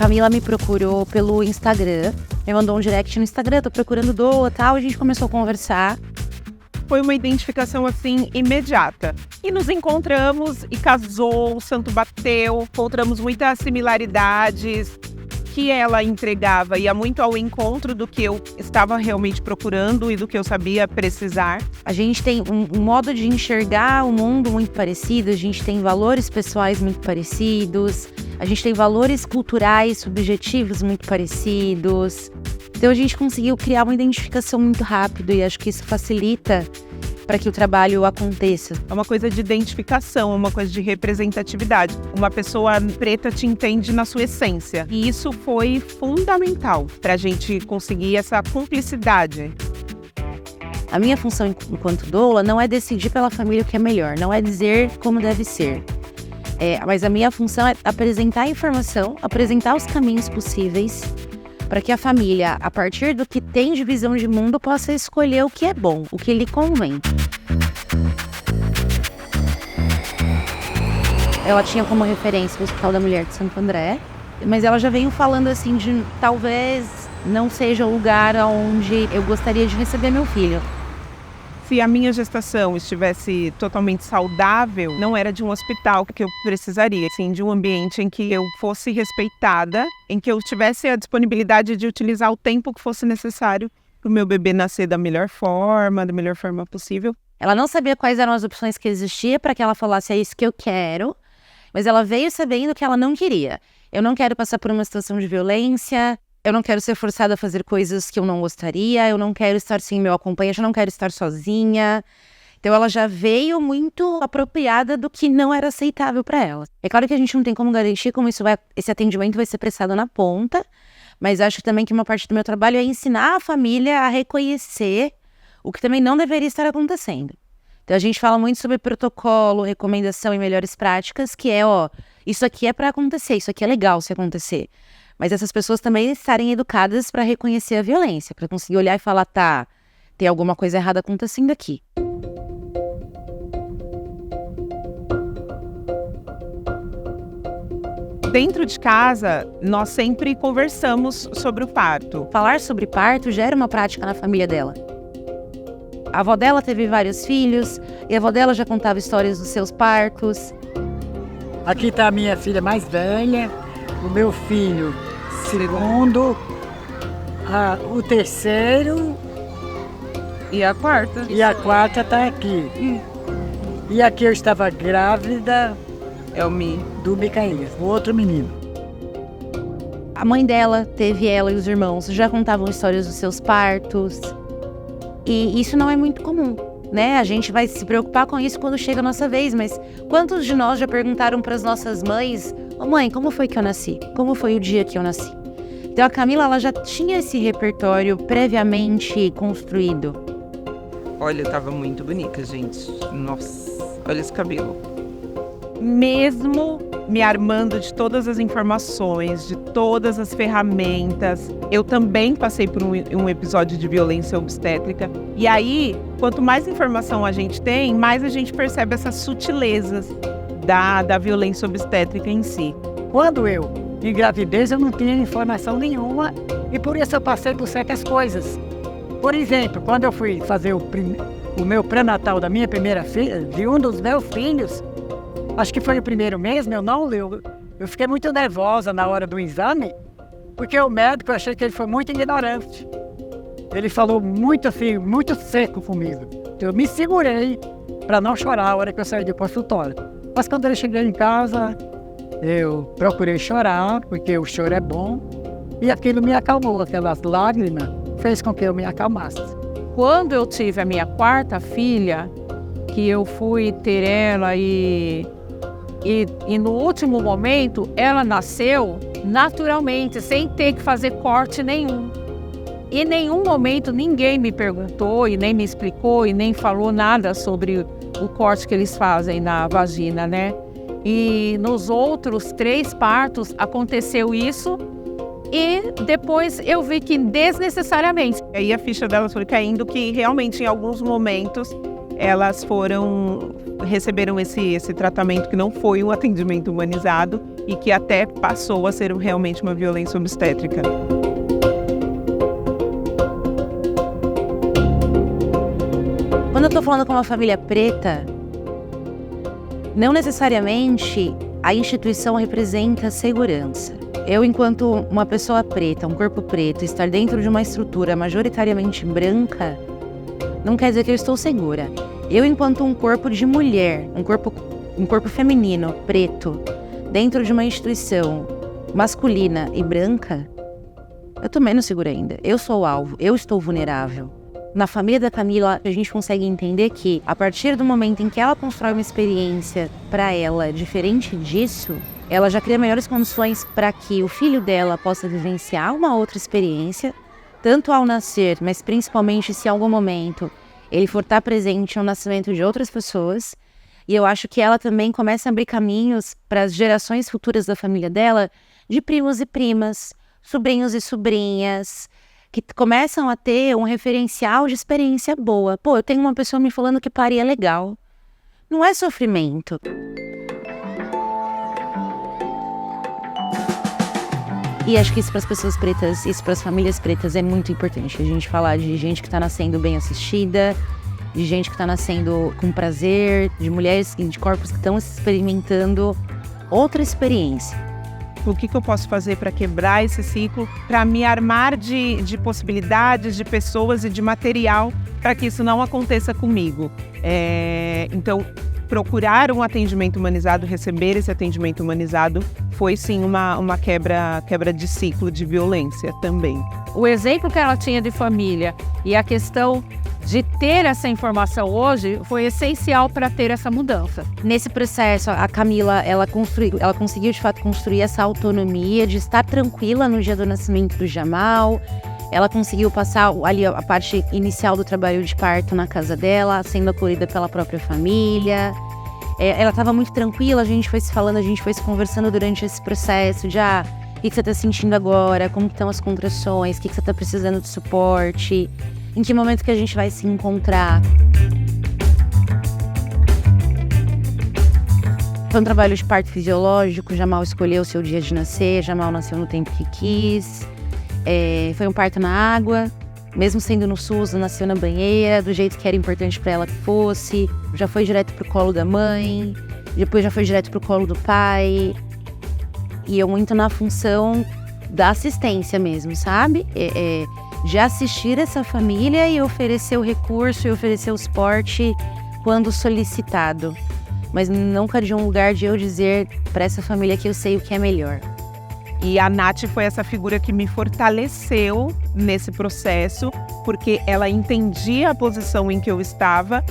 Camila me procurou pelo Instagram, me mandou um direct no Instagram, tô procurando doula e tal, a gente começou a conversar. Foi uma identificação, assim, imediata. E nos encontramos e casou, o santo bateu, encontramos muitas similaridades que ela entregava, ia muito ao encontro do que eu estava realmente procurando e do que eu sabia precisar. A gente tem um modo de enxergar o mundo muito parecido, a gente tem valores pessoais muito parecidos, a gente tem valores culturais, subjetivos muito parecidos. Então a gente conseguiu criar uma identificação muito rápido e acho que isso facilita para que o trabalho aconteça. É uma coisa de identificação, uma coisa de representatividade. Uma pessoa preta te entende na sua essência. E isso foi fundamental para a gente conseguir essa cumplicidade. A minha função enquanto doula não é decidir pela família o que é melhor, não é dizer como deve ser. Mas a minha função é apresentar a informação, apresentar os caminhos possíveis para que a família, a partir do que tem de visão de mundo, possa escolher o que é bom, o que lhe convém. Ela tinha como referência o Hospital da Mulher de Santo André, mas ela já veio falando assim de talvez não seja o lugar onde eu gostaria de receber meu filho. Se a minha gestação estivesse totalmente saudável, não era de um hospital que eu precisaria, sim, de um ambiente em que eu fosse respeitada, em que eu tivesse a disponibilidade de utilizar o tempo que fosse necessário para o meu bebê nascer da melhor forma possível. Ela não sabia quais eram as opções que existiam para que ela falasse, é isso que eu quero, mas ela veio sabendo que ela não queria. Eu não quero passar por uma situação de violência, eu não quero ser forçada a fazer coisas que eu não gostaria, eu não quero estar sem meu acompanhante, eu não quero estar sozinha. Então ela já veio muito apropriada do que não era aceitável para ela. É claro que a gente não tem como garantir como esse atendimento vai ser prestado na ponta, mas acho também que uma parte do meu trabalho é ensinar a família a reconhecer o que também não deveria estar acontecendo. Então a gente fala muito sobre protocolo, recomendação e melhores práticas, que é, isso aqui é para acontecer, isso aqui é legal se acontecer. Mas essas pessoas também estarem educadas para reconhecer a violência, para conseguir olhar e falar, tá, tem alguma coisa errada acontecendo aqui. Dentro de casa, nós sempre conversamos sobre o parto. Falar sobre parto já era uma prática na família dela. A avó dela teve vários filhos, e a avó dela já contava histórias dos seus partos. Aqui está a minha filha mais velha, o meu filho segundo, o terceiro e a quarta. E a quarta está aqui. E aqui eu estava grávida do Micaías, o outro menino. A mãe dela teve ela e os irmãos, já contavam histórias dos seus partos. E isso não é muito comum, né? A gente vai se preocupar com isso quando chega a nossa vez, mas quantos de nós já perguntaram para as nossas mães, mãe, como foi que eu nasci? Como foi o dia que eu nasci? Então a Camila, ela já tinha esse repertório previamente construído. Olha, tava muito bonita, gente. Nossa, olha esse cabelo. Mesmo me armando de todas as informações, de todas as ferramentas, eu também passei por um episódio de violência obstétrica. E aí, quanto mais informação a gente tem, mais a gente percebe essas sutilezas da violência obstétrica em si. Quando eu engravidei, eu não tinha informação nenhuma e por isso eu passei por certas coisas. Por exemplo, quando eu fui fazer o meu pré-natal da minha primeira filha, de um dos meus filhos, acho que foi o primeiro mesmo, eu fiquei muito nervosa na hora do exame, porque o médico, eu achei que ele foi muito ignorante. Ele falou muito assim, muito seco comigo. Então, eu me segurei para não chorar a hora que eu saí do consultório. Mas quando eu cheguei em casa, eu procurei chorar, porque o choro é bom, e aquilo me acalmou, aquelas lágrimas fez com que eu me acalmasse. Quando eu tive a minha quarta filha, que eu fui ter ela e no último momento ela nasceu naturalmente, sem ter que fazer corte nenhum. Em nenhum momento ninguém me perguntou e nem me explicou e nem falou nada sobre o corte que eles fazem na vagina, né? E nos outros 3 partos aconteceu isso e depois eu vi que desnecessariamente. Aí a ficha dela foi caindo que realmente em alguns momentos elas receberam esse tratamento que não foi um atendimento humanizado e que até passou a ser realmente uma violência obstétrica. Quando eu tô falando com uma família preta, não necessariamente a instituição representa segurança. Eu, enquanto uma pessoa preta, um corpo preto, estar dentro de uma estrutura majoritariamente branca, não quer dizer que eu estou segura. Eu, enquanto um corpo de mulher, um corpo feminino, preto, dentro de uma instituição masculina e branca, eu tô menos segura ainda. Eu sou o alvo, eu estou vulnerável. Na família da Camila, a gente consegue entender que, a partir do momento em que ela constrói uma experiência para ela diferente disso, ela já cria melhores condições para que o filho dela possa vivenciar uma outra experiência, tanto ao nascer, mas principalmente se em algum momento ele for estar presente no nascimento de outras pessoas. E eu acho que ela também começa a abrir caminhos para as gerações futuras da família dela, de primos e primas, sobrinhos e sobrinhas, que começam a ter um referencial de experiência boa. Pô, eu tenho uma pessoa me falando que parir é legal. Não é sofrimento. E acho que isso para as pessoas pretas, isso para as famílias pretas é muito importante. A gente falar de gente que está nascendo bem assistida, de gente que está nascendo com prazer, de mulheres, de corpos que estão experimentando outra experiência. O que eu posso fazer para quebrar esse ciclo, para me armar de possibilidades, de pessoas e de material para que isso não aconteça comigo. Então, procurar um atendimento humanizado, receber esse atendimento humanizado, foi sim uma quebra de ciclo de violência também. O exemplo que ela tinha de família e a questão de ter essa informação hoje foi essencial para ter essa mudança. Nesse processo, a Camila, ela conseguiu de fato construir essa autonomia de estar tranquila no dia do nascimento do Jamal. Ela conseguiu passar ali a parte inicial do trabalho de parto na casa dela, sendo acolhida pela própria família. Ela estava muito tranquila, a gente foi se falando, a gente foi se conversando durante esse processo de o que você está sentindo agora, como estão as contrações, o que você está precisando de suporte, em que momento que a gente vai se encontrar. Foi um trabalho de parto fisiológico, Jamal escolheu o seu dia de nascer, Jamal nasceu no tempo que quis. Foi um parto na água, mesmo sendo no SUS, nasceu na banheira, do jeito que era importante para ela que fosse. Já foi direto pro colo da mãe, depois já foi direto pro colo do pai. E eu muito na função da assistência mesmo, sabe? De assistir essa família e oferecer o recurso e oferecer o suporte quando solicitado. Mas nunca de um lugar de eu dizer para essa família que eu sei o que é melhor. E a Nath foi essa figura que me fortaleceu nesse processo, porque ela entendia a posição em que eu estava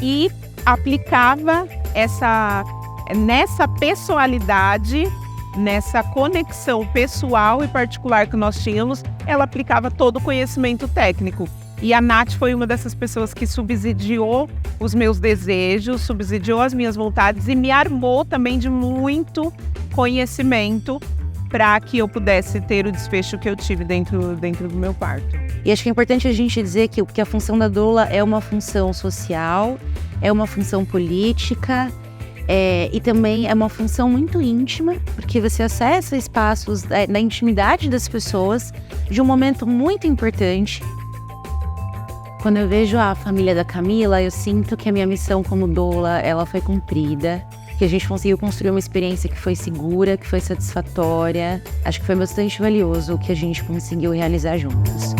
e aplicava nessa pessoalidade, nessa conexão pessoal e particular que nós tínhamos, ela aplicava todo o conhecimento técnico. E a Nath foi uma dessas pessoas que subsidiou os meus desejos, subsidiou as minhas vontades e me armou também de muito conhecimento para que eu pudesse ter o desfecho que eu tive dentro do meu parto. E acho que é importante a gente dizer que a função da doula é uma função social, é uma função política, e também é uma função muito íntima, porque você acessa espaços na intimidade das pessoas de um momento muito importante. Quando eu vejo a família da Camila, eu sinto que a minha missão como doula, ela foi cumprida, que a gente conseguiu construir uma experiência que foi segura, que foi satisfatória. Acho que foi bastante valioso o que a gente conseguiu realizar juntos.